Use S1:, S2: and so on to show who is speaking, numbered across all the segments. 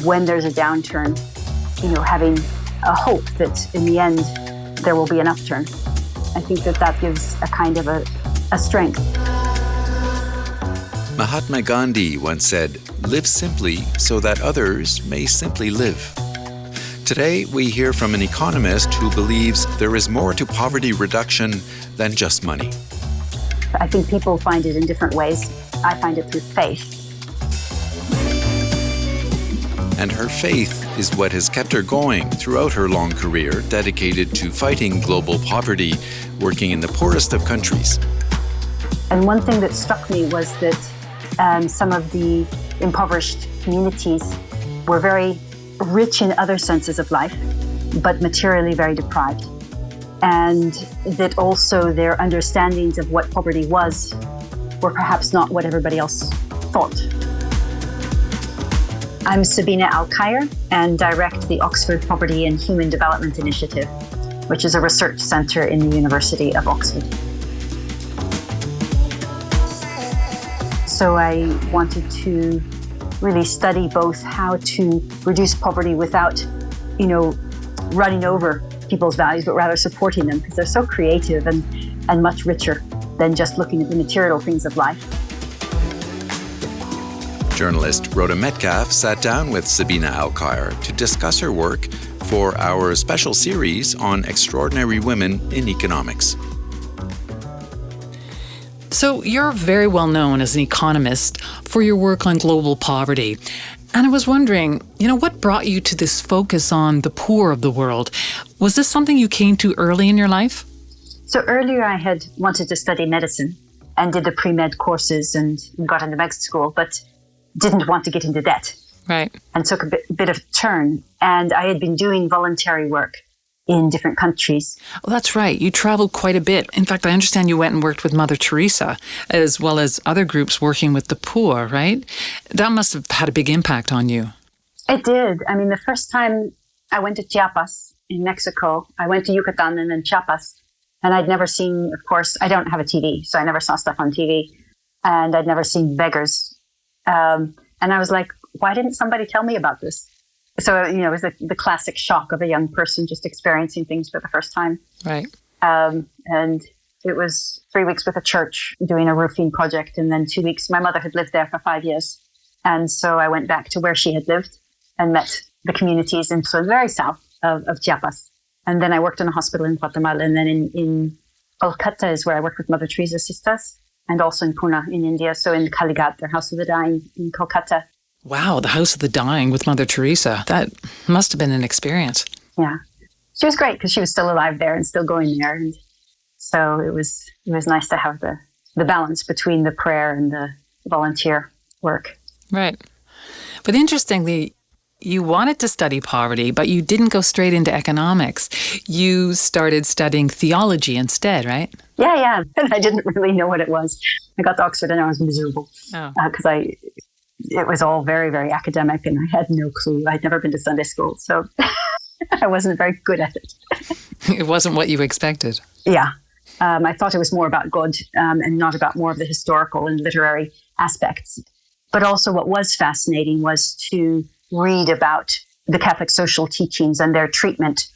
S1: when there's a downturn, having a hope that in the end there will be an upturn. I think that gives a kind of a strength.
S2: Mahatma Gandhi once said, "Live simply so that others may simply live." Today, we hear from an economist who believes there is more to poverty reduction than just money.
S1: I think people find it in different ways. I find it through faith.
S2: And her faith is what has kept her going throughout her long career dedicated to fighting global poverty, working in the poorest of countries.
S1: And one thing that struck me was that some of the impoverished communities were very rich in other senses of life, but materially very deprived. And that also their understandings of what poverty was were perhaps not what everybody else thought. I'm Sabina Alkire and direct the Oxford Poverty and Human Development Initiative, which is a research centre in the University of Oxford. So I wanted to really study both how to reduce poverty without, running over people's values, but rather supporting them, because they're so creative and much richer than just looking at the material things of life.
S2: Journalist Rhoda Metcalf sat down with Sabina Alkire to discuss her work for our special series on extraordinary women in economics.
S3: So you're very well known as an economist for your work on global poverty. And I was wondering, what brought you to this focus on the poor of the world? Was this something you came to early in your life?
S1: So earlier I had wanted to study medicine and did the pre-med courses and got into med school, but didn't want to get into debt.
S3: Right.
S1: And took a bit of a turn. And I had been doing voluntary work in different countries.
S3: Oh, that's right. You traveled quite a bit. In fact, I understand you went and worked with Mother Teresa, as well as other groups working with the poor, right? That must have had a big impact on you.
S1: It did. I mean, the first time I went to Chiapas in Mexico, I went to Yucatan and then Chiapas. And I'd never seen, of course, I don't have a TV, so I never saw stuff on TV. And I'd never seen beggars. And I was like, why didn't somebody tell me about this? So, it was the classic shock of a young person just experiencing things for the first time.
S3: Right.
S1: And it was 3 weeks with a church doing a roofing project. And then 2 weeks, my mother had lived there for 5 years. And so I went back to where she had lived and met the communities in the very south of Chiapas. And then I worked in a hospital in Guatemala. And then in Kolkata is where I worked with Mother Teresa's sisters. And also in Pune in India. So in Kalighat, their House of the Dying in Kolkata.
S3: Wow, the House of the Dying with Mother Teresa. That must have been an experience.
S1: Yeah. She was great because she was still alive there and still going there. And so it was nice to have the balance between the prayer and the volunteer work.
S3: Right. But interestingly, you wanted to study poverty, but you didn't go straight into economics. You started studying theology instead, right?
S1: Yeah. And I didn't really know what it was. I got to Oxford and I was miserable because it was all very, very academic and I had no clue. I'd never been to Sunday school, so I wasn't very good at it.
S3: It wasn't what you expected.
S1: Yeah. I thought it was more about God and not about more of the historical and literary aspects. But also what was fascinating was to read about the Catholic social teachings and their treatment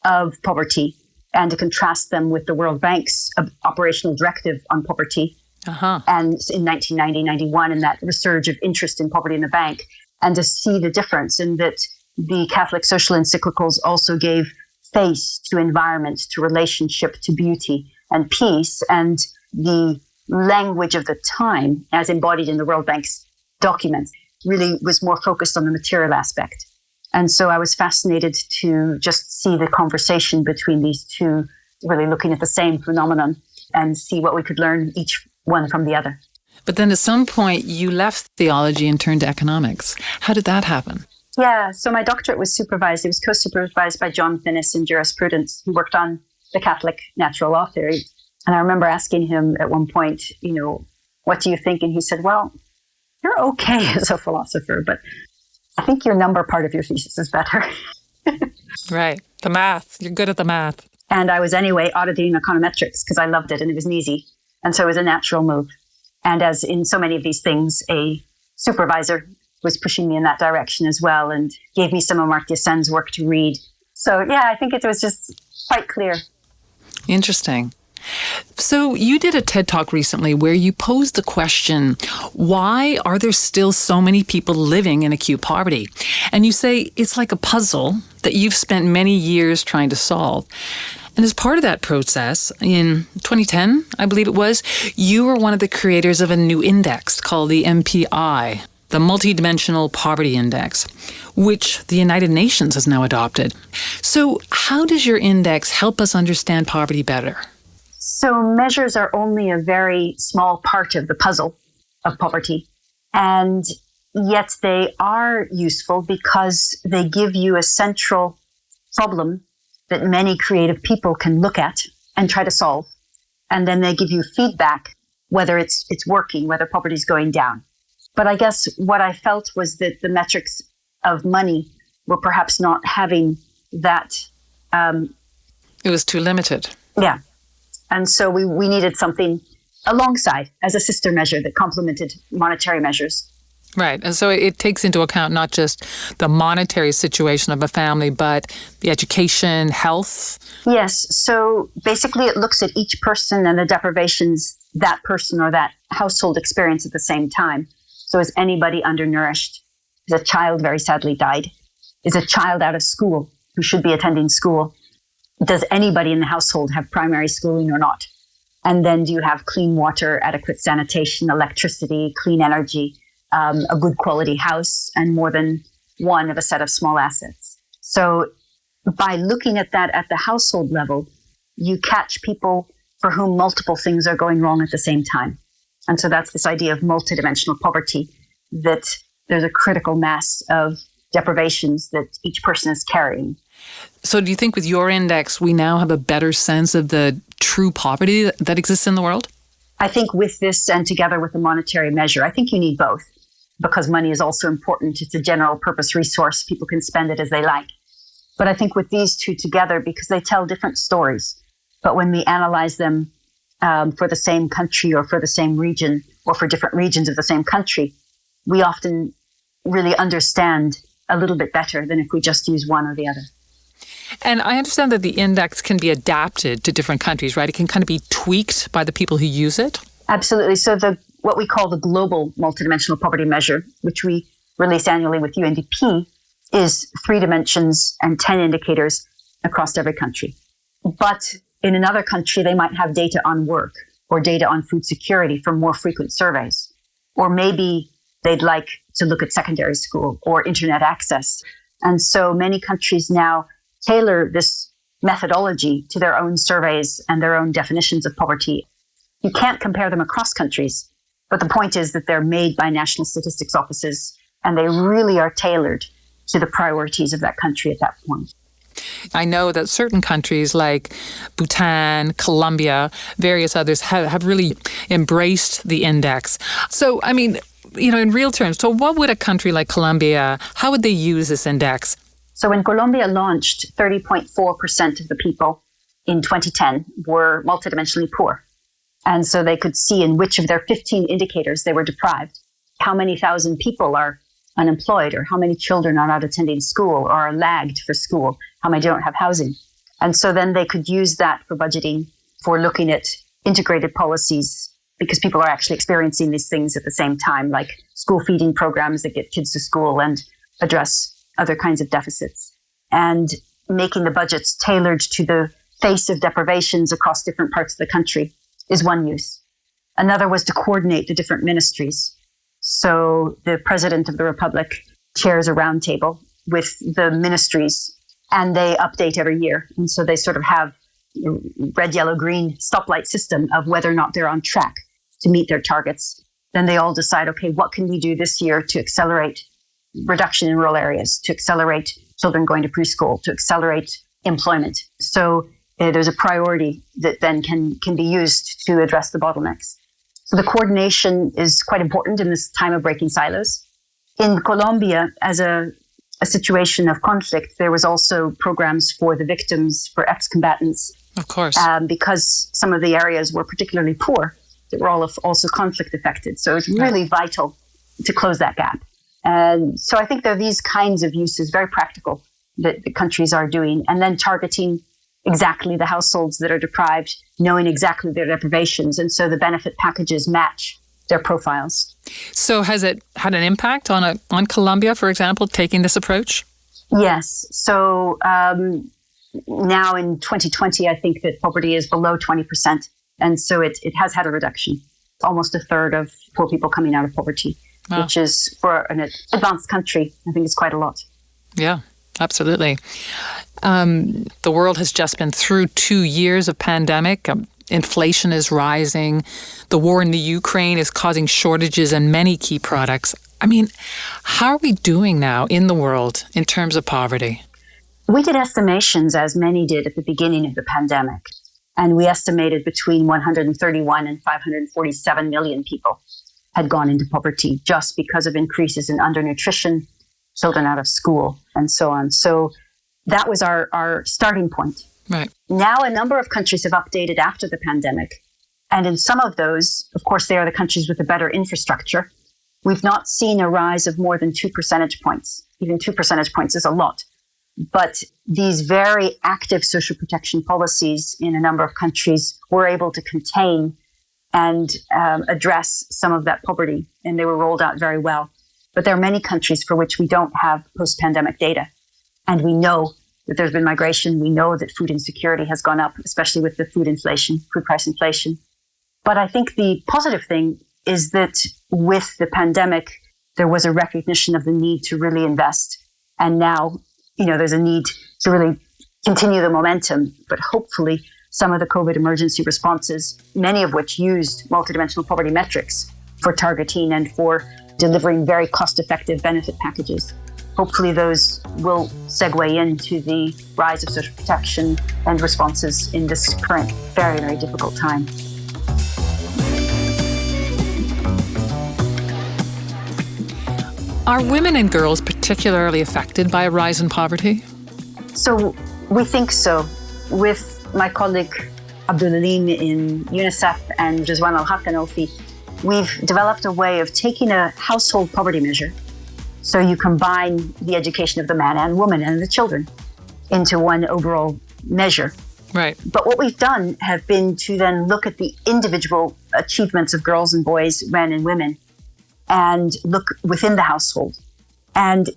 S1: of poverty and to contrast them with the World Bank's operational directive on poverty. And in 1990-91, and that resurge of interest in poverty in the bank, and to see the difference in that the Catholic social encyclicals also gave face to environment, to relationship, to beauty and peace, and the language of the time, as embodied in the World Bank's documents, really was more focused on the material aspect. And so I was fascinated to just see the conversation between these two, really looking at the same phenomenon and see what we could learn each one from the other.
S3: But then at some point you left theology and turned to economics. How did that happen?
S1: Yeah, so my doctorate was supervised. It was co-supervised by John Finnis in jurisprudence, who worked on the Catholic natural law theory. And I remember asking him at one point, what do you think? And he said, well, you're okay as a philosopher, but I think your number part of your thesis is better.
S3: Right. The math. You're good at the math.
S1: And I was anyway auditing econometrics because I loved it and it was easy. And so it was a natural move. And as in so many of these things, a supervisor was pushing me in that direction as well and gave me some of Amartya Sen's work to read. So yeah, I think it was just quite clear.
S3: Interesting. So you did a TED Talk recently where you posed the question, why are there still so many people living in acute poverty? And you say it's like a puzzle that you've spent many years trying to solve. And as part of that process, in 2010, I believe it was, you were one of the creators of a new index called the MPI, the Multidimensional Poverty Index, which the United Nations has now adopted. So how does your index help us understand poverty better?
S1: So measures are only a very small part of the puzzle of poverty. And yet they are useful because they give you a central problem that many creative people can look at and try to solve. And then they give you feedback, whether it's working, whether poverty is going down. But I guess what I felt was that the metrics of money were perhaps not having that.
S3: It was too limited.
S1: Yeah. And so we needed something alongside as a sister measure that complemented monetary measures.
S3: Right. And so it takes into account not just the monetary situation of a family, but the education, health.
S1: Yes. So basically it looks at each person and the deprivations that person or that household experience at the same time. So is anybody undernourished? Is a child very sadly died? Is a child out of school who should be attending school? Does anybody in the household have primary schooling or not? And then do you have clean water, adequate sanitation, electricity, clean energy, a good quality house, and more than one of a set of small assets? So by looking at that at the household level, you catch people for whom multiple things are going wrong at the same time. And so that's this idea of multidimensional poverty, that there's a critical mass of deprivations that each person is carrying.
S3: So do you think with your index, we now have a better sense of the true poverty that exists in the world?
S1: I think with this and together with the monetary measure, I think you need both because money is also important. It's a general purpose resource. People can spend it as they like. But I think with these two together, because they tell different stories, but when we analyze them for the same country or for the same region or for different regions of the same country, we often really understand a little bit better than if we just use one or the other.
S3: And I understand that the index can be adapted to different countries, right? It can kind of be tweaked by the people who use it?
S1: Absolutely. So what we call the global multidimensional poverty measure, which we release annually with UNDP, is 3 dimensions and 10 indicators across every country. But in another country, they might have data on work or data on food security from more frequent surveys. Or maybe they'd like to look at secondary school or internet access. And so many countries now tailor this methodology to their own surveys and their own definitions of poverty. You can't compare them across countries, but the point is that they're made by national statistics offices and they really are tailored to the priorities of that country at that point.
S3: I know that certain countries like Bhutan, Colombia, various others have really embraced the index. So, I mean, in real terms, so what would a country like Colombia, how would they use this index?
S1: So when Colombia launched, 30.4% of the people in 2010 were multidimensionally poor. And so they could see in which of their 15 indicators they were deprived, how many thousand people are unemployed, or how many children are not attending school or are lagged for school, how many don't have housing. And so then they could use that for budgeting, for looking at integrated policies, because people are actually experiencing these things at the same time, like school feeding programs that get kids to school and address other kinds of deficits, and making the budgets tailored to the face of deprivations across different parts of the country is one use. Another was to coordinate the different ministries. So the President of the Republic chairs a roundtable with the ministries, and they update every year. And so they sort of have red, yellow, green stoplight system of whether or not they're on track to meet their targets. Then they all decide, okay, what can we do this year to accelerate reduction in rural areas, to accelerate children going to preschool, to accelerate employment. So there's a priority that then can be used to address the bottlenecks. So the coordination is quite important in this time of breaking silos. In Colombia, as a situation of conflict, there was also programs for the victims, for ex-combatants.
S3: Of course.
S1: Because some of the areas were particularly poor, that were all also conflict affected. So it's really vital to close that gap. And so I think there are these kinds of uses, very practical, that the countries are doing, and then targeting exactly the households that are deprived, knowing exactly their deprivations. And so the benefit packages match their profiles.
S3: So has it had an impact on Colombia, for example, taking this approach?
S1: Yes. So now in 2020, I think that poverty is below 20%. And so it has had a reduction. Almost a third of poor people coming out of poverty, wow, which is, for an advanced country, I think is quite a lot.
S3: Yeah, absolutely. The world has just been through 2 years of pandemic. Inflation is rising. The war in the Ukraine is causing shortages in many key products. I mean, how are we doing now in the world in terms of poverty?
S1: We did estimations, as many did at the beginning of the pandemic. And we estimated between 131 and 547 million people had gone into poverty just because of increases in undernutrition, children out of school, and so on. So that was our starting point.
S3: Right.
S1: Now a number of countries have updated after the pandemic. And in some of those, of course, they are the countries with a better infrastructure. We've not seen a rise of more than 2 percentage points. Even 2 percentage points is a lot. But these very active social protection policies in a number of countries were able to contain and address some of that poverty, and they were rolled out very well. But there are many countries for which we don't have post-pandemic data. And we know that there's been migration. We know that food insecurity has gone up, especially with the food price inflation. But I think the positive thing is that with the pandemic, there was a recognition of the need to really invest. And now, there's a need to really continue the momentum, but hopefully some of the COVID emergency responses, many of which used multidimensional poverty metrics for targeting and for delivering very cost-effective benefit packages. Hopefully those will segue into the rise of social protection and responses in this current very, very difficult time.
S3: Are women and girls particularly affected by a rise in poverty?
S1: So we think so. With my colleague Abdulalim in UNICEF and Rizwan Al-Hakanofi, we've developed a way of taking a household poverty measure. So you combine the education of the man and woman and the children into one overall measure.
S3: Right.
S1: But what we've done have been to then look at the individual achievements of girls and boys, men and women, and look within the household. And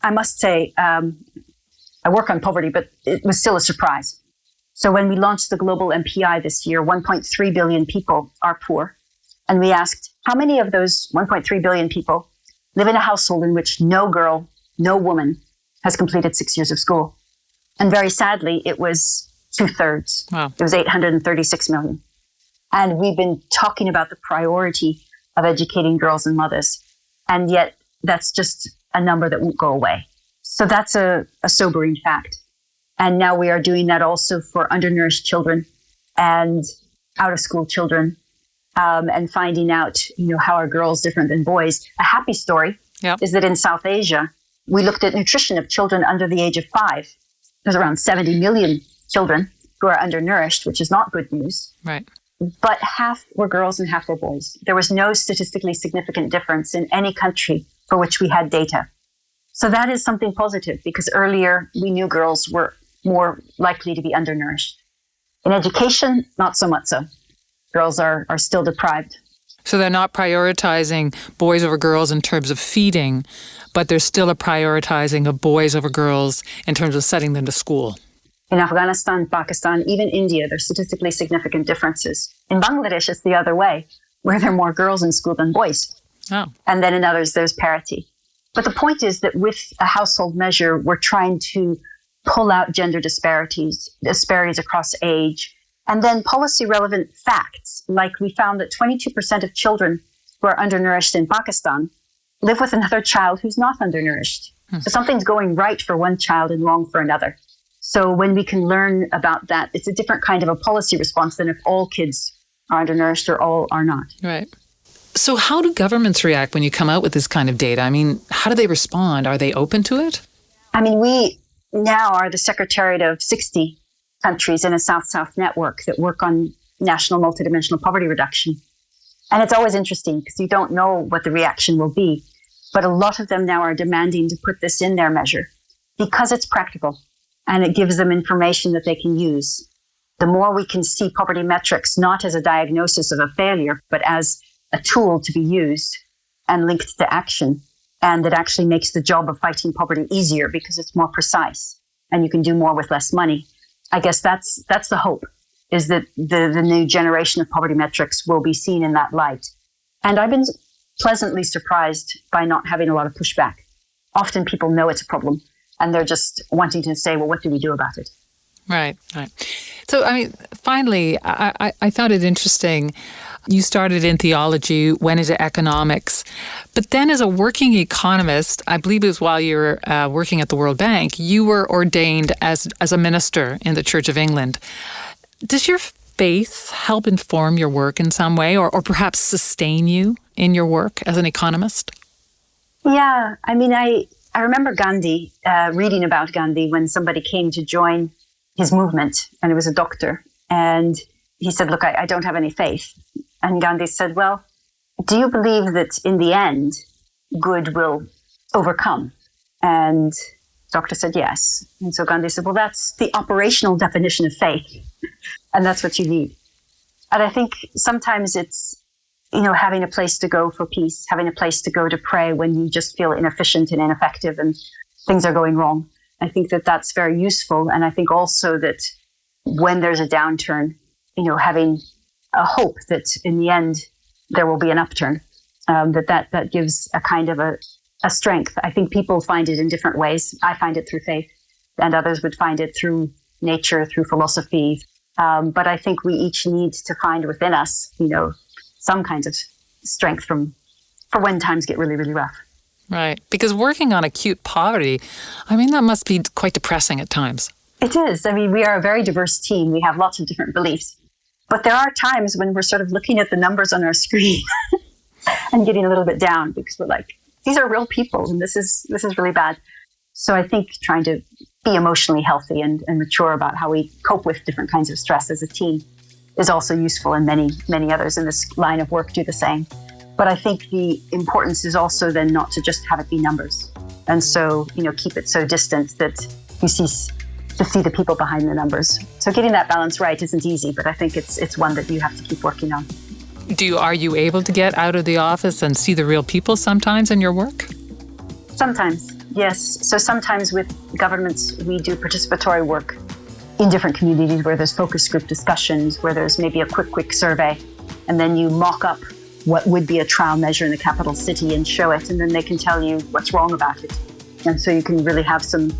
S1: I must say, I work on poverty, but it was still a surprise. So when we launched the global MPI this year, 1.3 billion people are poor. And we asked, how many of those 1.3 billion people live in a household in which no girl, no woman has completed 6 years of school? And very sadly, it was 2/3.
S3: Wow.
S1: It was 836 million. And we've been talking about the priority of educating girls and mothers. And yet that's just a number that won't go away. So that's a sobering fact. And now we are doing that also for undernourished children and out-of-school children, and finding out, how are girls different than boys. A happy story is that in South Asia, we looked at nutrition of children under the age of 5. There's around 70 million children who are undernourished, which is not good news.
S3: Right.
S1: But half were girls and half were boys. There was no statistically significant difference in any country for which we had data. So that is something positive, because earlier we knew girls were more likely to be undernourished. In education, not so much so. Girls are still deprived.
S3: So they're not prioritizing boys over girls in terms of feeding, but there's still a prioritizing of boys over girls in terms of sending them to school.
S1: In Afghanistan, Pakistan, even India, there's statistically significant differences. In Bangladesh, it's the other way, where there are more girls in school than boys.
S3: Oh.
S1: And then in others, there's parity. But the point is that with a household measure, we're trying to pull out gender disparities across age, and then policy-relevant facts, like we found that 22% of children who are undernourished in Pakistan live with another child who's not undernourished. So something's going right for one child and wrong for another. So when we can learn about that, it's a different kind of a policy response than if all kids are undernourished or all are not.
S3: Right. So how do governments react when you come out with this kind of data? I mean, how do they respond? Are they open to it?
S1: I mean, we now are the secretariat of 60 countries in a South-South network that work on national multidimensional poverty reduction. And it's always interesting because you don't know what the reaction will be. But a lot of them now are demanding to put this in their measure because it's practical and it gives them information that they can use. The more we can see poverty metrics not as a diagnosis of a failure, but as a tool to be used and linked to action, and that actually makes the job of fighting poverty easier because it's more precise and you can do more with less money. I guess that's the hope, is that the new generation of poverty metrics will be seen in that light. And I've been pleasantly surprised by not having a lot of pushback. Often people know it's a problem and they're just wanting to say, well, what do we do about it?
S3: Right. So, finally, I found it interesting. You started in theology, went into economics, but then as a working economist, I believe it was while you were working at the World Bank, you were ordained as a minister in the Church of England. Does your faith help inform your work in some way, or perhaps sustain you in your work as an economist?
S1: Yeah, I remember Gandhi, reading about Gandhi when somebody came to join his movement, and it was a doctor, and he said, look, I don't have any faith. And Gandhi said, well, do you believe that in the end, good will overcome? And the doctor said, yes. And so Gandhi said, well, that's the operational definition of faith. And that's what you need. And I think sometimes it's, having a place to go for peace, having a place to go to pray when you just feel inefficient and ineffective and things are going wrong. I think that that's very useful. And I think also that when there's a downturn, having a hope that in the end there will be an upturn, that gives a kind of a strength. I think people find it in different ways. I find it through faith, and others would find it through nature, through philosophy. But I think we each need to find within us, some kinds of strength for when times get really, really rough.
S3: Right. Because working on acute poverty, that must be quite depressing at times.
S1: It is. We are a very diverse team. We have lots of different beliefs. But there are times when we're sort of looking at the numbers on our screen and getting a little bit down because we're like, these are real people and this is really bad. So I think trying to be emotionally healthy and mature about how we cope with different kinds of stress as a team is also useful, and many, many others in this line of work do the same. But I think the importance is also then not to just have it be numbers. And so, keep it so distant that you cease to see the people behind the numbers. So getting that balance right isn't easy, but I think it's one that you have to keep working on.
S3: Are you able to get out of the office and see the real people sometimes in your work?
S1: Sometimes, yes. So sometimes with governments, we do participatory work in different communities where there's focus group discussions, where there's maybe a quick survey, and then you mock up what would be a trial measure in the capital city and show it, and then they can tell you what's wrong about it. And so you can really have some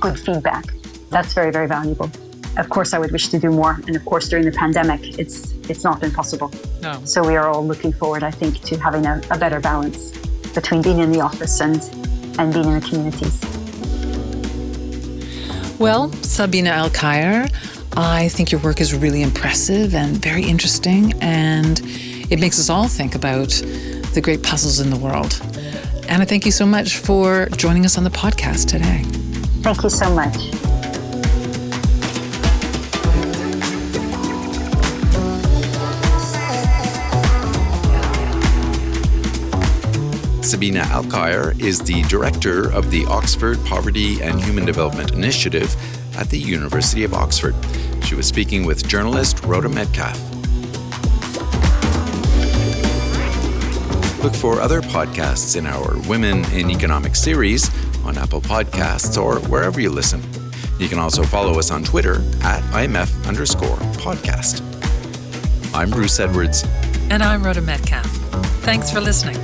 S1: good feedback. That's very, very valuable. Of course, I would wish to do more. And of course, during the pandemic, it's not been possible. No. So we are all looking forward, I think, to having a better balance between being in the office and being in the communities.
S3: Well, Sabina Alkire, I think your work is really impressive and very interesting, and it makes us all think about the great puzzles in the world. And I thank you so much for joining us on the podcast today.
S1: Thank you so much.
S2: Sabina Alkire is the director of the Oxford Poverty and Human Development Initiative at the University of Oxford. She was speaking with journalist Rhoda Metcalf. Look for other podcasts in our Women in Economics series on Apple Podcasts or wherever you listen. You can also follow us on Twitter at IMF_podcast. I'm Bruce Edwards.
S3: And I'm Rhoda Metcalf. Thanks for listening.